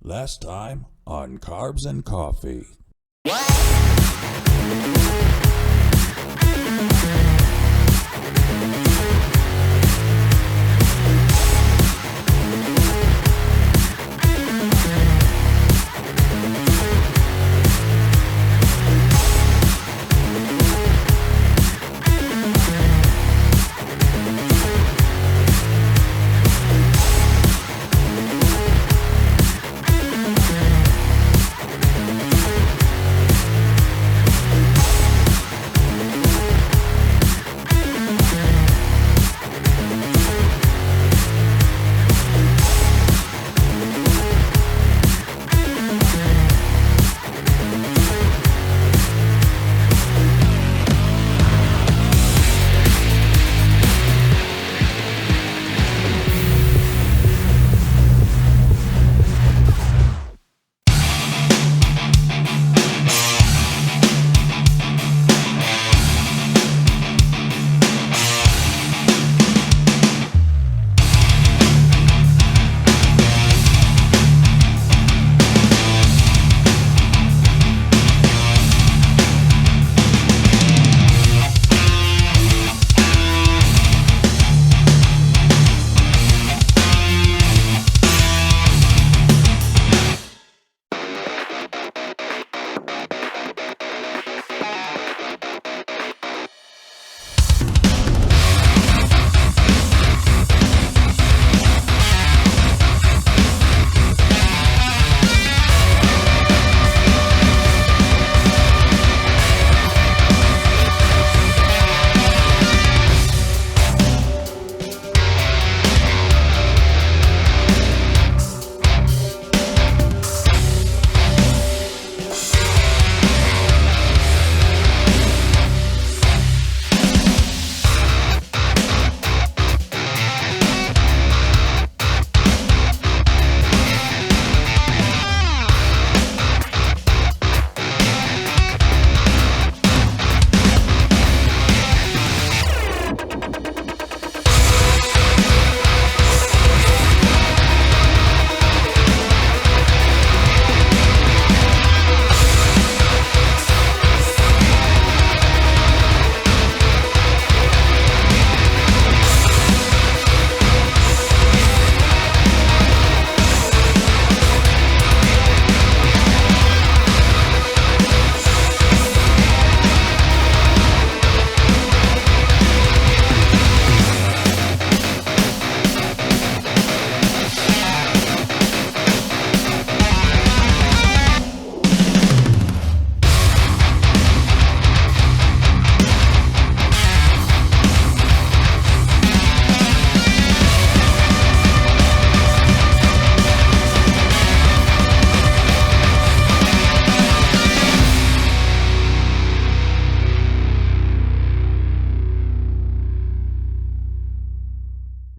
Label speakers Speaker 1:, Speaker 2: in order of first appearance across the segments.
Speaker 1: Last time on Carbs and Coffee.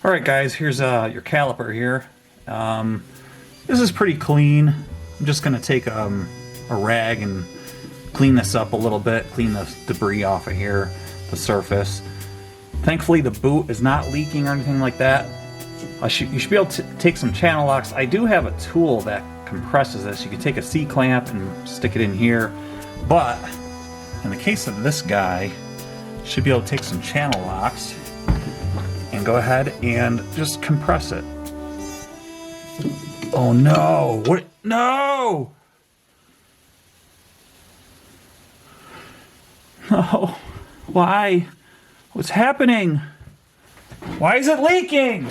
Speaker 2: All right, guys, here's your caliper here. This is pretty clean. I'm just going to take a rag and clean this up a little bit, clean the debris off of here, the surface. Thankfully, the boot is not leaking or anything like that. You should be able to take some channel locks. I do have a tool that compresses this. You can take a C-clamp and stick it in here. But in the case of this guy, you should be able to take some channel locks and go ahead and just compress it. Oh no! What? No! No! Why? What's happening? Why is it leaking?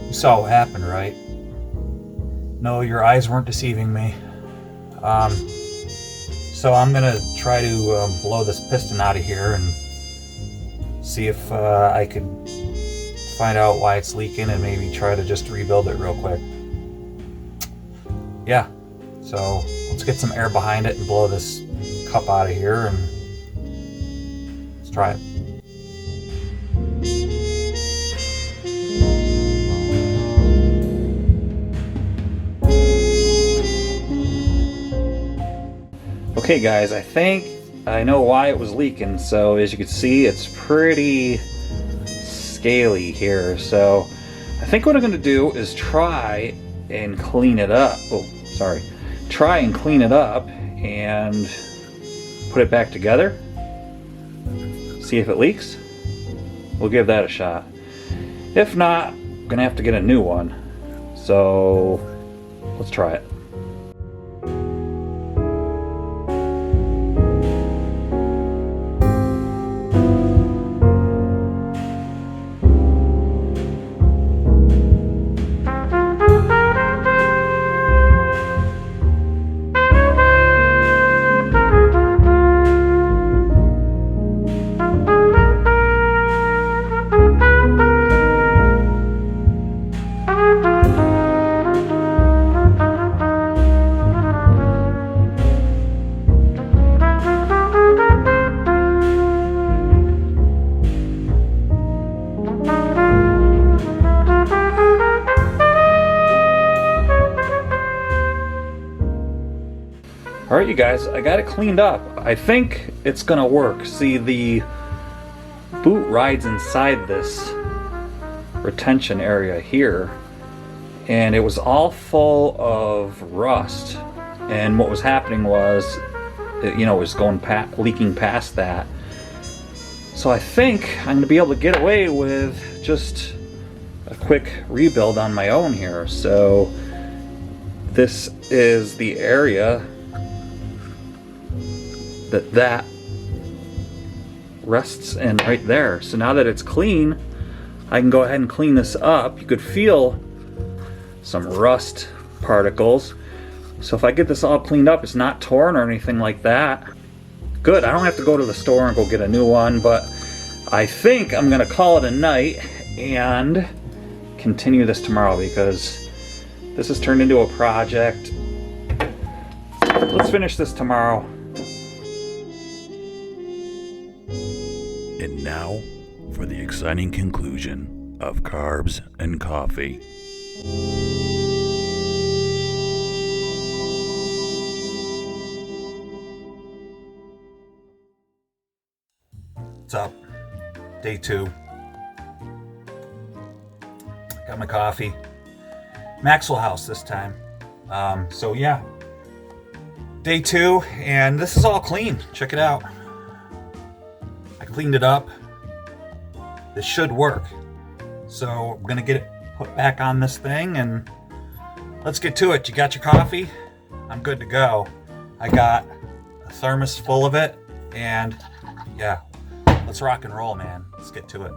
Speaker 2: You saw what happened, right? No, your eyes weren't deceiving me. So I'm gonna try to blow this piston out of here and see if I could find out why it's leaking and maybe try to just rebuild it real quick. Yeah, so I'll let's get some air behind it and blow this cup out of here, and let's try it. Okay guys, I think I know why it was leaking. So as you can see, it's pretty scaly here. So I think what I'm going to do is try and clean it up. Try and clean it up and put it back together. See if it leaks. We'll give that a shot. If not, I'm going to have to get a new one. So let's try it. Alright you guys, I got it cleaned up. I think it's gonna work. See, the boot rides inside this retention area here, and it was all full of rust. And what was happening was, it was going leaking past that. So I think I'm gonna be able to get away with just a quick rebuild on my own here. So this is the area that rests in right there. So now that it's clean, I can go ahead and clean this up. You could feel some rust particles. So if I get this all cleaned up, it's not torn or anything like that. Good, I don't have to go to the store and go get a new one, but I think I'm gonna call it a night and continue this tomorrow because this has turned into a project. Let's finish this tomorrow.
Speaker 1: And now for the exciting conclusion of Carbs and Coffee.
Speaker 2: What's up? Day 2. Got my coffee. Maxwell House this time. So yeah. Day 2, and this is all clean. Check it out. I cleaned it up. This should work. So I'm gonna get it put back on this thing and let's get to it. You got your coffee? I'm good to go. I got a thermos full of it, and yeah, let's rock and roll, man. Let's get to it.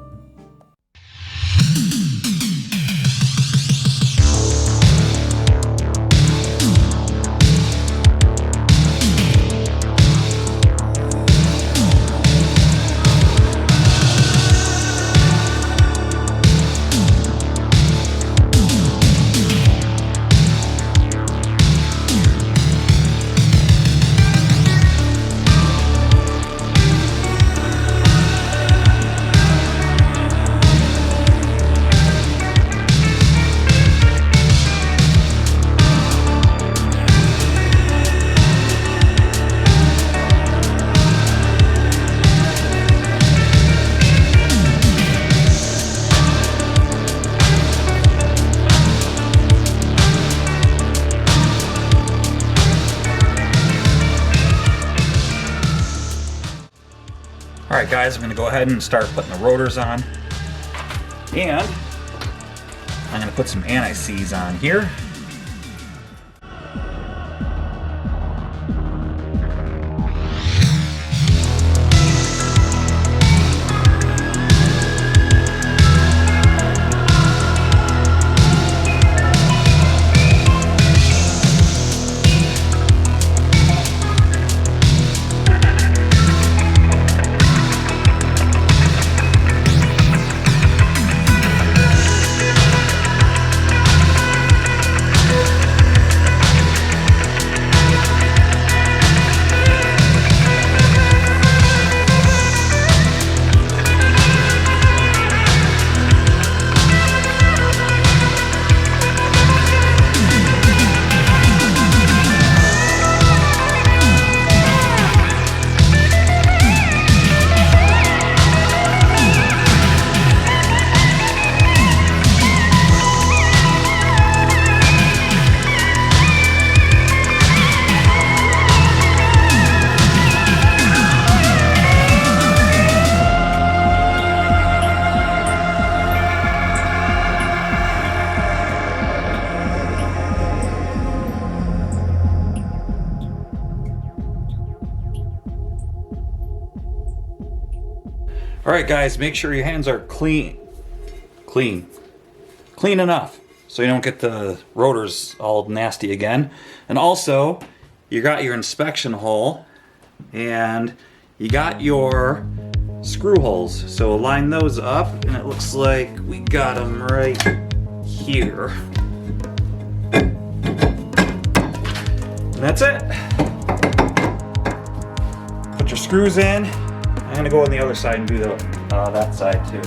Speaker 2: Alright guys, I'm going to go ahead and start putting the rotors on. And I'm going to put some anti-seize on here. All right, guys, make sure your hands are clean enough so you don't get the rotors all nasty again. And also, you got your inspection hole and you got your screw holes. So line those up, and it looks like we got them right here. And that's it. Put your screws in. I'm gonna go on the other side and do that side too.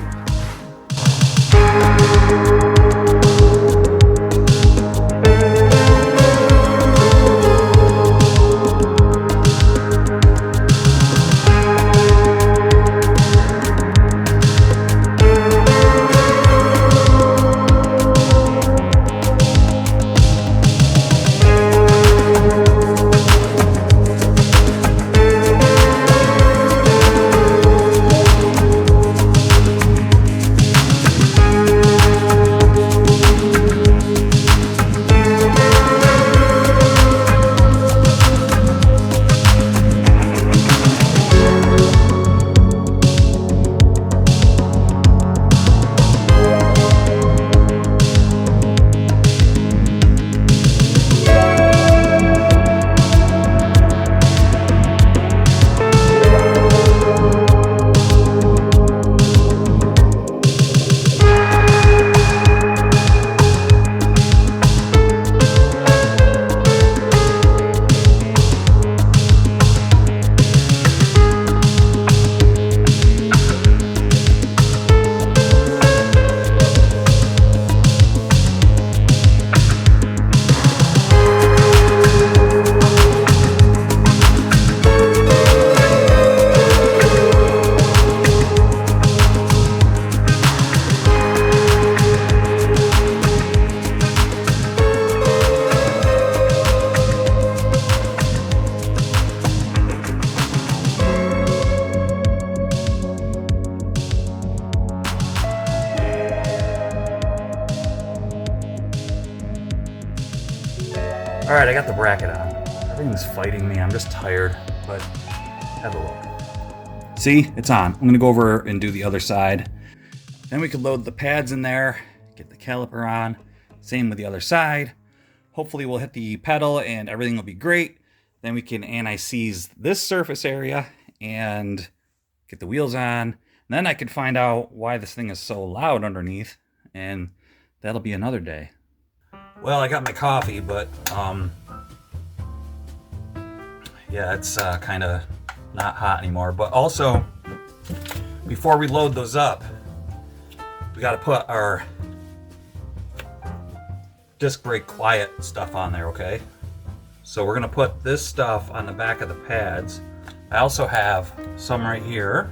Speaker 2: All right, I got the bracket on. Everything's fighting me. I'm just tired, but have a look. See, it's on. I'm gonna go over and do the other side. Then we can load the pads in there, get the caliper on. Same with the other side. Hopefully we'll hit the pedal and everything will be great. Then we can anti-seize this surface area and get the wheels on. And then I can find out why this thing is so loud underneath, and that'll be another day. Well, I got my coffee, but yeah, it's kind of not hot anymore. But also, before we load those up, we got to put our disc brake quiet stuff on there, okay? So we're gonna put this stuff on the back of the pads. I also have some right here,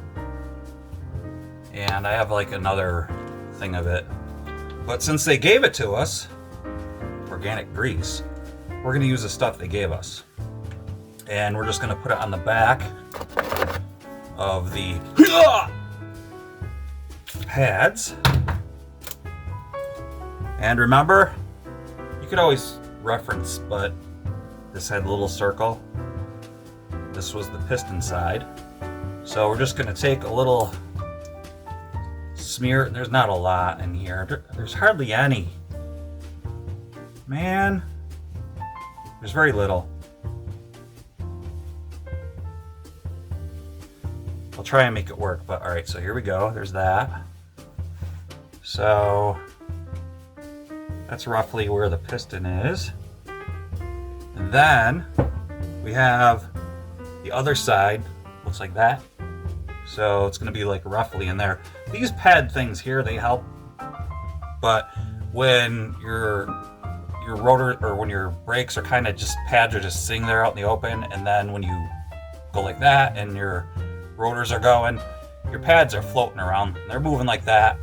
Speaker 2: and I have like another thing of it. But since they gave it to us, organic grease, we're gonna use the stuff they gave us. And we're just gonna put it on the back of the pads. And remember, you could always reference, but this had a little circle. This was the piston side. So we're just gonna take a little smear. There's not a lot in here. There's hardly any. Man, there's very little. I'll try and make it work, but all right, so here we go. There's that. So that's roughly where the piston is. And then we have the other side, looks like that. So it's gonna be like roughly in there. These pad things here, they help, but when your rotor, or when your brakes are kind of just, pads are just sitting there out in the open, and then when you go like that and your rotors are going, your pads are floating around. They're moving like that.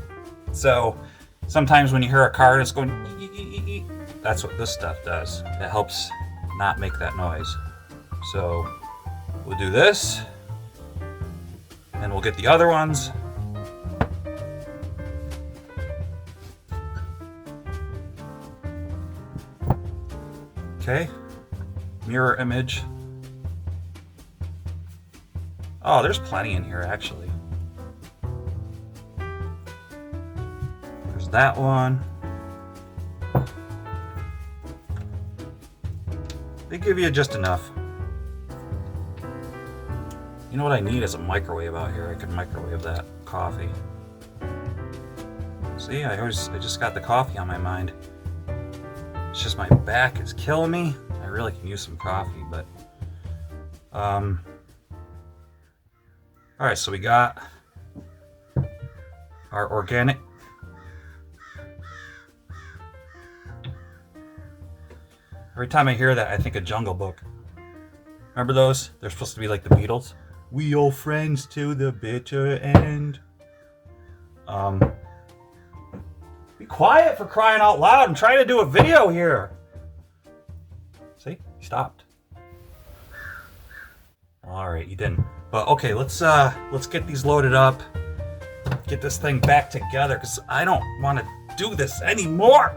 Speaker 2: So sometimes when you hear a car that's going, ee, that's what this stuff does. It helps not make that noise. So we'll do this, and we'll get the other ones. Okay, mirror image. Oh, there's plenty in here actually.
Speaker 3: that one. They give you just enough. You know what I need is a microwave out here. I could microwave that coffee. See, I just got the coffee on my mind. It's just my back is killing me. I really can use some coffee, but all right, so we got our organic. Every time I hear that, I think of Jungle Book. Remember those? They're supposed to be like the Beatles. We old friends to the bitter end. Be quiet, for crying out loud. I'm trying to do a video here. See? He stopped. Alright, he didn't. But okay, let's get these loaded up. Get this thing back together, because I don't want to do this anymore.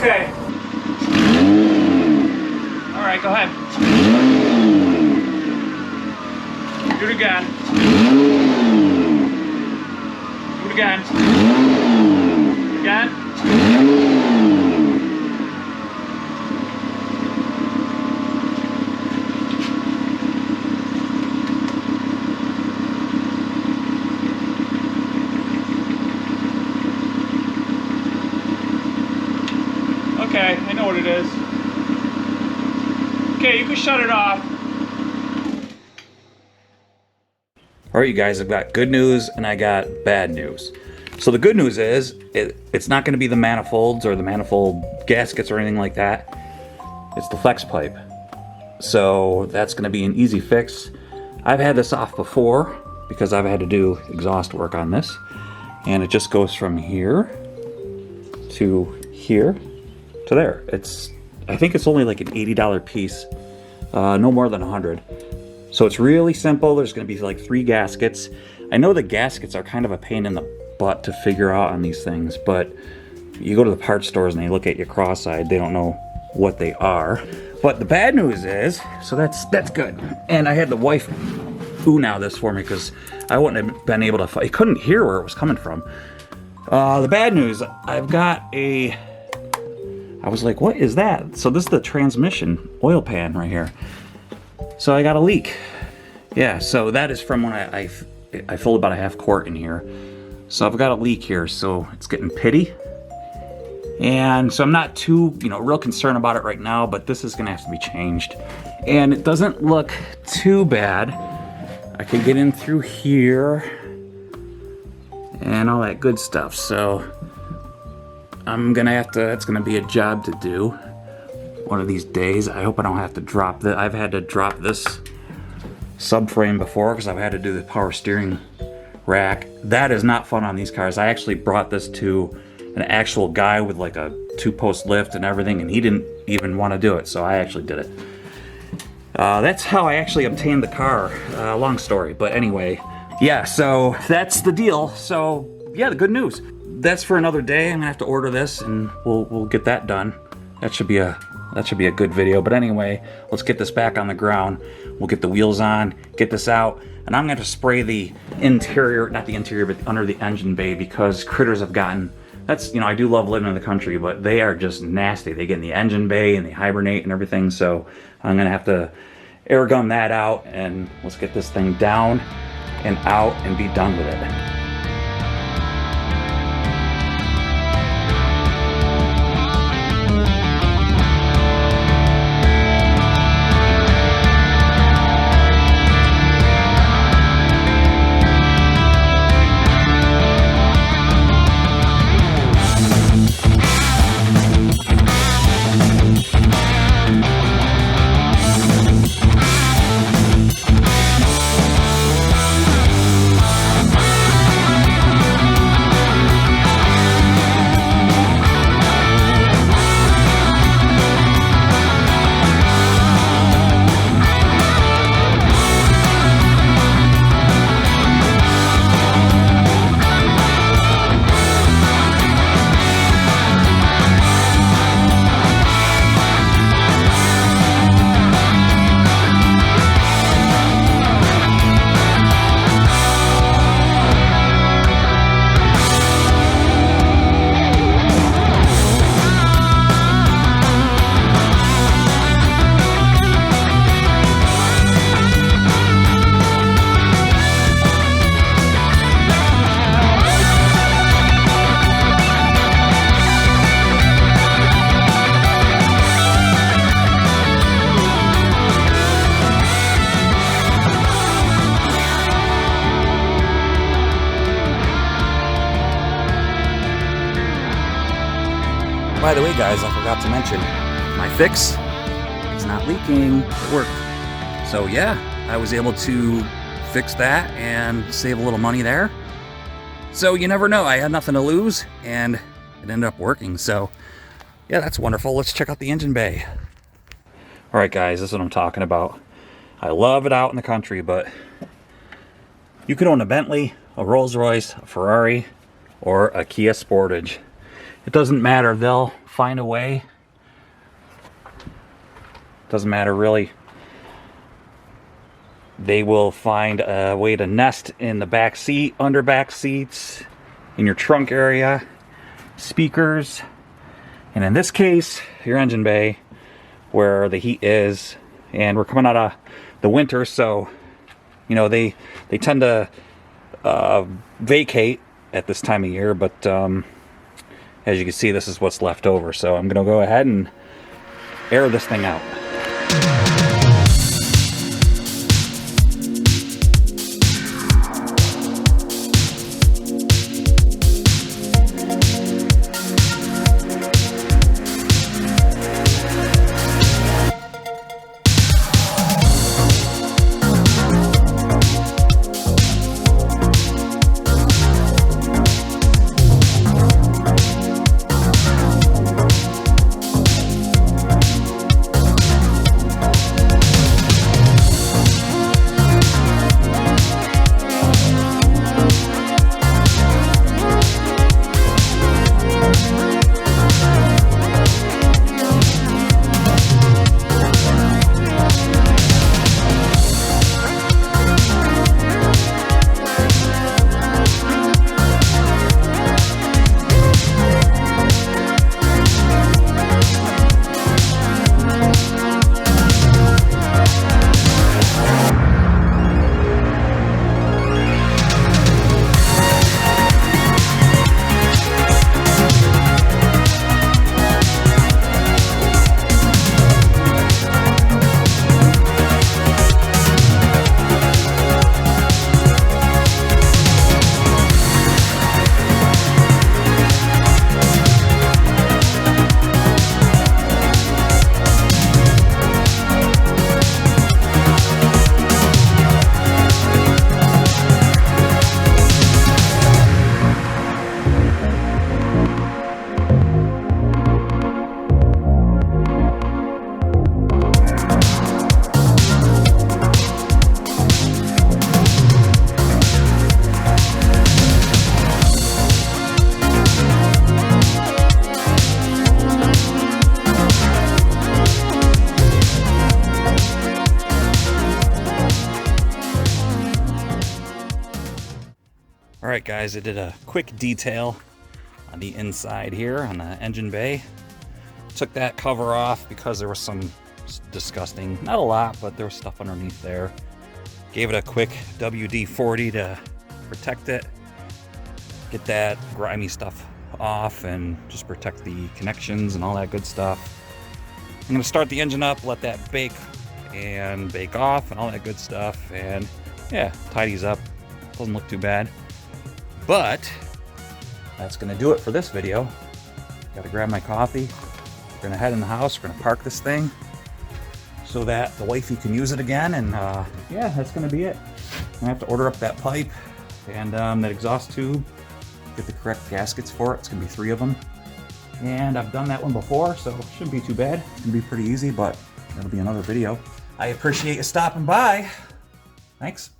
Speaker 2: Okay. All right, go ahead. Do it again. Do it again. Again. Okay, I know what it is. Okay, you can shut it off. All right, you guys, I've got good news and I got bad news. So the good news is it's not going to be the manifolds or the manifold gaskets or anything like that. It's the flex pipe. So that's going to be an easy fix. I've had this off before because I've had to do exhaust work on this. And it just goes from here to here to there. I think it's only like an $80 piece, no more than 100. So it's really simple. There's going to be like 3 gaskets. I know the gaskets are kind of a pain in the butt to figure out on these things, but you go to the parts stores and they look at you cross-eyed. They don't know what they are. But the bad news is, so that's good. And I had the wife now this for me because I wouldn't have been able to. I couldn't hear where it was coming from. The bad news, I've got I was like, what is that? So this is the transmission oil pan right here. So I got a leak. Yeah, so that is from when I filled about a half quart in here. So I've got a leak here, so it's getting pitty. And so I'm not too, real concerned about it right now, but this is gonna have to be changed. And it doesn't look too bad. I can get in through here and all that good stuff. So I'm gonna it's gonna be a job to do one of these days. I hope I don't have to drop that. I've had to drop this subframe before because I've had to do the power steering rack. That is not fun on these cars. I actually brought this to an actual guy with like a 2-post lift and everything, and he didn't even want to do it, so I actually did it. That's how I actually obtained the car. Long story, but anyway, yeah, so that's the deal. So yeah, the good news. That's for another day. I'm gonna have to order this and we'll get that done. That should be a good video. But anyway, let's get this back on the ground. We'll get the wheels on, get this out, and I'm gonna spray the interior, not the interior, but under the engine bay because critters have gotten, I do love living in the country, but they are just nasty. They get in the engine bay and they hibernate and everything. So I'm gonna have to air gun that out and let's get this thing down and out and be done with it. By the way, guys, I forgot to mention, my fix, it's not leaking, it worked. So yeah, I was able to fix that and save a little money there. So you never know, I had nothing to lose and it ended up working. So yeah, that's wonderful. Let's check out the engine bay. All right, guys, this is what I'm talking about. I love it out in the country, but you could own a Bentley, a Rolls Royce, a Ferrari, or a Kia Sportage. It doesn't matter, they'll find a way. Doesn't matter really. They will find a way to nest in the back seat, under back seats, in your trunk area, speakers, and in this case, your engine bay, where the heat is. And we're coming out of the winter, so they tend to vacate at this time of year, but as you can see, this is what's left over. So I'm gonna go ahead and air this thing out.
Speaker 3: Alright guys, I did a quick detail on the inside here on the engine bay. Took that cover off because there was some disgusting, not a lot, but there was stuff underneath there. Gave it a quick WD-40 to protect it. Get that grimy stuff off and just protect the connections and all that good stuff. I'm gonna start the engine up, let that bake and bake off and all that good stuff, and yeah, tidies up. Doesn't look too bad. But that's gonna do it for this video. Gotta grab my coffee. We're gonna head in the house. We're gonna park this thing so that the wifey can use it again, and yeah, that's gonna be it. I have to order up that pipe and that exhaust tube, get the correct gaskets for it. It's gonna be 3 of them, and I've done that one before, so it shouldn't be too bad. It's gonna be pretty easy, but that'll be another video. I appreciate you stopping by. Thanks.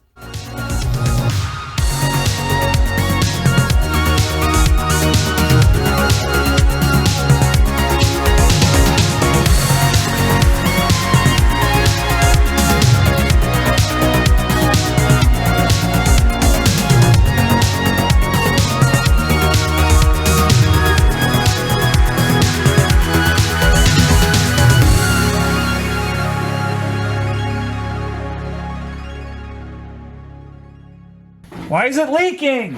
Speaker 2: Why is it leaking?